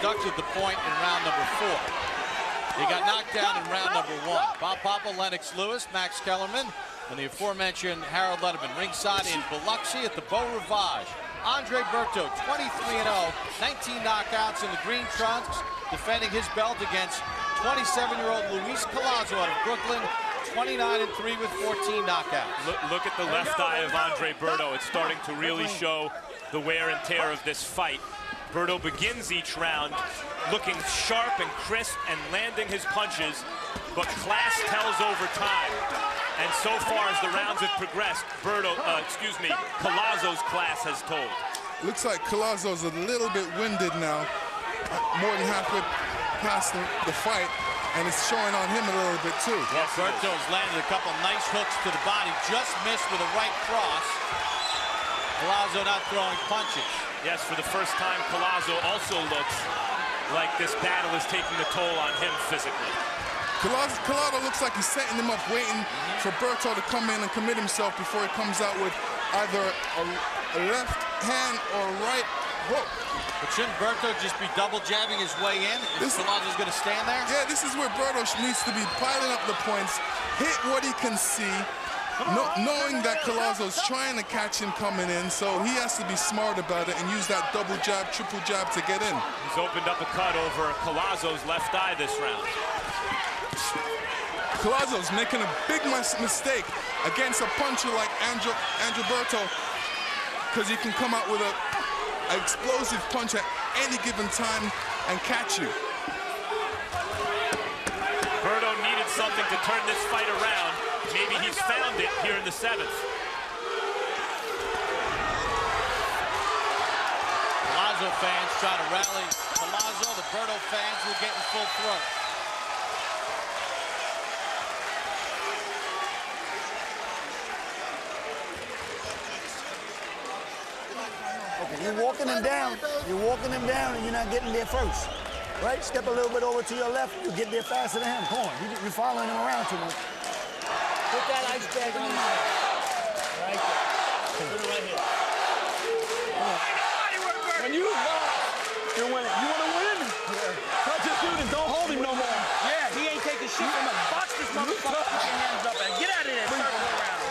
deducted the point in round number 4. He got knocked down in round number 1. Bob Papa, Lennox Lewis, Max Kellerman, and the aforementioned Harold Letterman ringside in Biloxi at the Beau Rivage. Andre Berto, 23-0, 19 knockouts in the green trunks, defending his belt against 27-year-old Luis Collazo out of Brooklyn, 29-3 with 14 knockouts. Look at the left eye of Andre Berto. It's starting to really show the wear and tear of this fight. Berto begins each round looking sharp and crisp and landing his punches, but class tells over time. And so far as the rounds have progressed, Collazo's class has told. Looks like Collazo's a little bit winded now, more than halfway past the fight, and it's showing on him a little bit too. Well, Berto's landed a couple nice hooks to the body, just missed with a right cross. Collazo not throwing punches. Yes, for the first time, Collazo also looks like this battle is taking a toll on him physically. Collazo looks like he's setting him up, waiting for Berto to come in and commit himself before he comes out with either a left hand or a right hook. But shouldn't Berto just be double jabbing his way in? Collazo's going to stand there? Yeah, this is where Berto needs to be piling up the points, hit what he can see, knowing that Collazo's trying to catch him coming in, so he has to be smart about it and use that double jab, triple jab to get in. He's opened up a cut over Collazo's left eye this round. Collazo's making a big mistake against a puncher like Andre Berto, because he can come out with an explosive punch at any given time and catch you. Berto needed something to turn this fight around. Maybe he's found it here in the 7th. Collazo fans try to rally Collazo. The Berto fans will get in full throat. Okay, you're walking him down. You're walking him down, and you're not getting there first. Right? Step a little bit over to your left. You get there faster than him. Come on. You're following him around too much. Put that ice bag on his head. Right there. Put it right here. When you want to win, touch this dude and don't hold him no more. Yeah, he ain't taking shit from us. Box this motherfucker, put your hands up and get out of there. Circle around.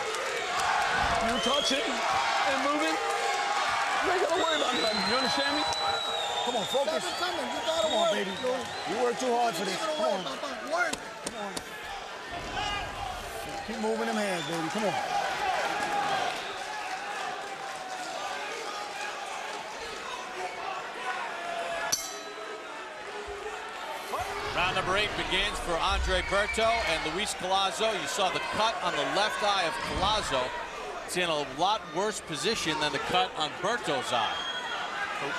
You touch him and move him. You ain't gotta worry about nothing. You understand me? Come on, focus. Come on, baby. You work too hard for this. Come on. Come on. Keep moving them hands, baby. Come on. Round number 8 begins for Andre Berto and Luis Collazo. You saw the cut on the left eye of Collazo. It's in a lot worse position than the cut on Berto's eye.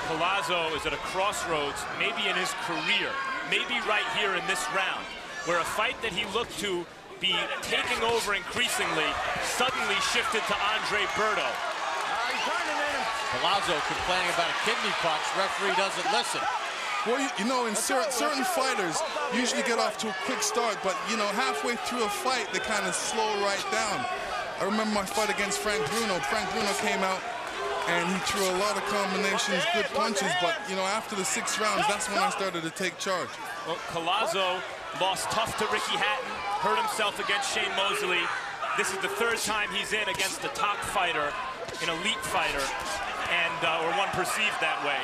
Collazo is at a crossroads, maybe in his career, maybe right here in this round, where a fight that he looked to be taking over increasingly suddenly shifted to Andre Berto. Collazo complaining about a kidney punch. Referee doesn't listen. Well, you know, in certain fighters usually get off to a quick start, but, you know, halfway through a fight, they kind of slow right down. I remember my fight against Frank Bruno. Frank Bruno came out and he threw a lot of combinations, good punches, but, you know, after the 6 rounds, that's when I started to take charge. Well, Collazo lost tough to Ricky Hatton, hurt himself against Shane Mosley. This is the 3rd time he's in against a top fighter, an elite fighter, and or one perceived that way.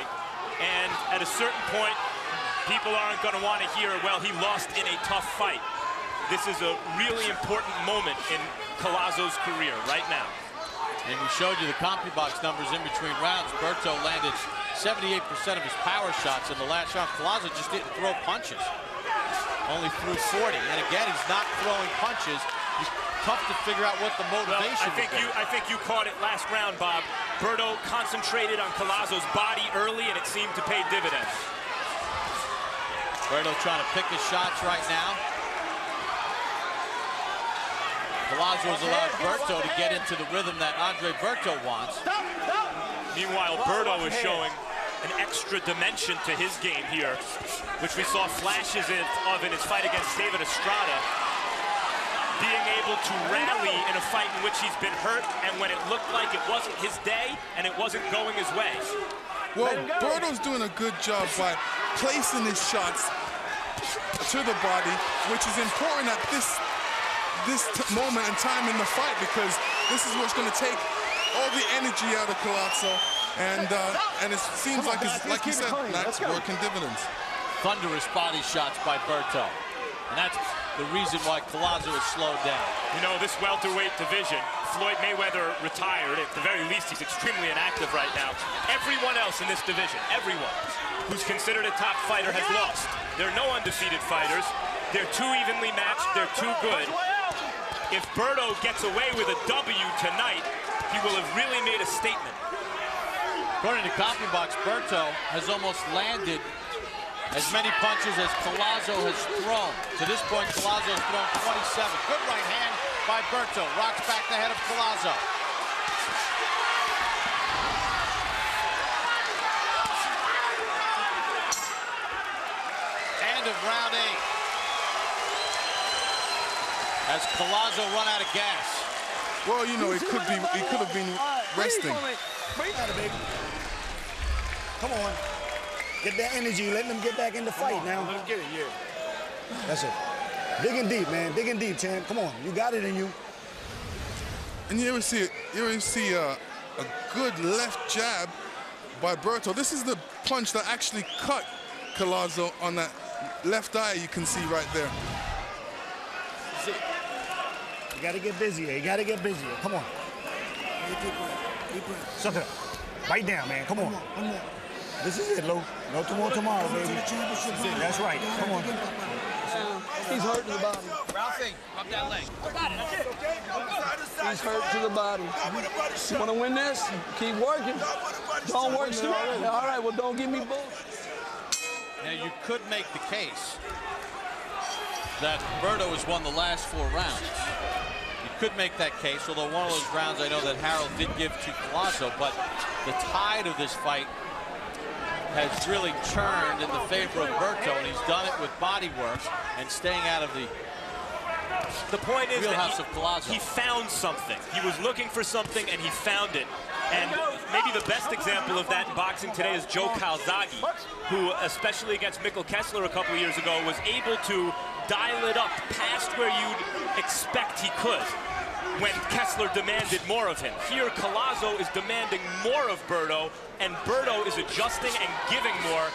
And at a certain point, people aren't going to want to hear, well, he lost in a tough fight. This is a really important moment in Collazo's career right now. And we showed you the CompuBox numbers in between rounds. Berto landed 78% of his power shots in the last round. Collazo just didn't throw punches. Only threw 40. And again, he's not throwing punches. It's tough to figure out what the motivation well, I think you caught it last round, Bob. Berto concentrated on Collazo's body early, and it seemed to pay dividends. Berto trying to pick his shots right now. Collazo has allowed Berto to get into the rhythm that Andre Berto wants. Meanwhile, Berto is showing an extra dimension to his game here, which we saw flashes of in his fight against David Estrada. Being able to rally in a fight in which he's been hurt, and when it looked like it wasn't his day and it wasn't going his way. Well, Berto's doing a good job by placing his shots to the body, which is important at this moment in time in the fight, because this is what's going to take all the energy out of Collazo, and it seems like it's, like you said, Max, working dividends. Thunderous body shots by Berto, and that's the reason why Collazo is slowed down. You know, this welterweight division, Floyd Mayweather retired. At the very least, he's extremely inactive right now. Everyone else in this division, everyone who's considered a top fighter has lost. There are no undefeated fighters. They're too evenly matched. They're too good. If Berto gets away with a W tonight, he will have really made a statement. According to CopyBox, Berto has almost landed as many punches as Collazo has thrown. To this point, Collazo has thrown 27. Good right hand by Berto. Rocks back the head of Collazo. End of round 8. As Collazo run out of gas. Well, you know, he could have been resting. Come on. Get that energy. Let them get back in the fight now. Let's get it, yeah. That's it. Digging deep, man. Digging deep, champ. Come on. You got it in you. And you ever see a good left jab by Berto. This is the punch that actually cut Collazo on that left eye, you can see right there. You got to get busier. You got to get busier. Come on. Suck it up. Bite down, man. Come on. One more. This is it, Lou. No tomorrow, baby. That's right. Come on. He's hurt to the body. Ralphie, up that leg. He's hurt to the body. You want to win this? Keep working. Don't work too much. All right, well, don't give me bull. Now, you could make the case that Berto has won the last 4 rounds. You could make that case, although one of those rounds I know that Harold did give to Collazo, but the tide of this fight has really turned in the favor of Berto, and he's done it with body work and staying out of the point is wheelhouse that of Collazo. He found something. He was looking for something, and he found it. And maybe the best example of that in boxing today is Joe Calzaghe, who, especially against Mikkel Kessler a couple of years ago, was able to dial it up past where you'd expect he could when Kessler demanded more of him. Here, Collazo is demanding more of Berto, and Berto is adjusting and giving more.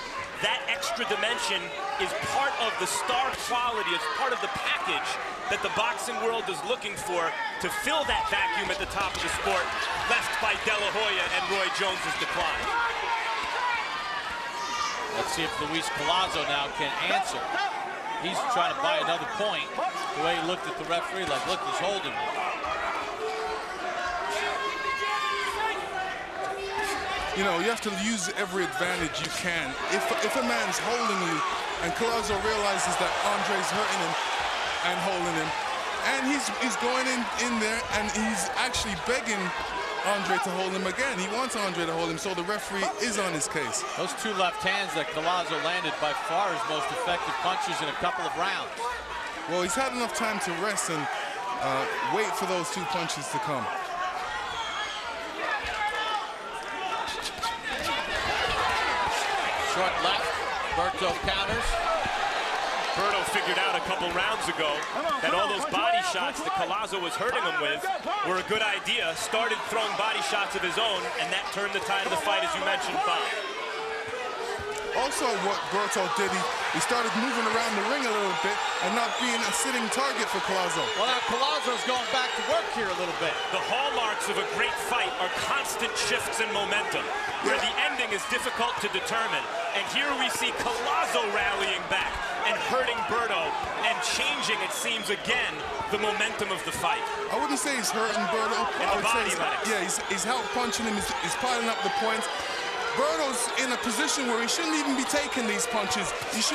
That extra dimension is part of the star quality, it's part of the package that the boxing world is looking for to fill that vacuum at the top of the sport, left by De La Hoya and Roy Jones's decline. Let's see if Luis Collazo now can answer. He's trying to buy another point. The way he looked at the referee, like, look, he's holding me. You know, you have to use every advantage you can. If a man's holding you, and Collazo realizes that Andre's hurting him and holding him, and he's going in there, and he's actually begging Andre to hold him again. He wants Andre to hold him, so the referee is on his case. Those 2 left hands that Collazo landed, by far his most effective punches in a couple of rounds. Well, he's had enough time to rest and wait for those 2 punches to come. Short left, Berto counters. Berto figured out a couple rounds ago that all those body shots that Collazo was hurting him with were a good idea. Started throwing body shots of his own, and that turned the tide of the fight, as you mentioned, Bob. Also, what Berto did, he started moving around the ring a little bit and not being a sitting target for Collazo. Well, now Collazo's going back to work here a little bit. The hallmarks of a great fight are constant shifts in momentum, where the ending is difficult to determine. And here we see Collazo rallying back and hurting Berto and changing, it seems again, the momentum of the fight. I wouldn't say he's hurting Berto. I would say he's out punching him, he's piling up the points. Berto's in a position where he shouldn't even be taking these punches. He should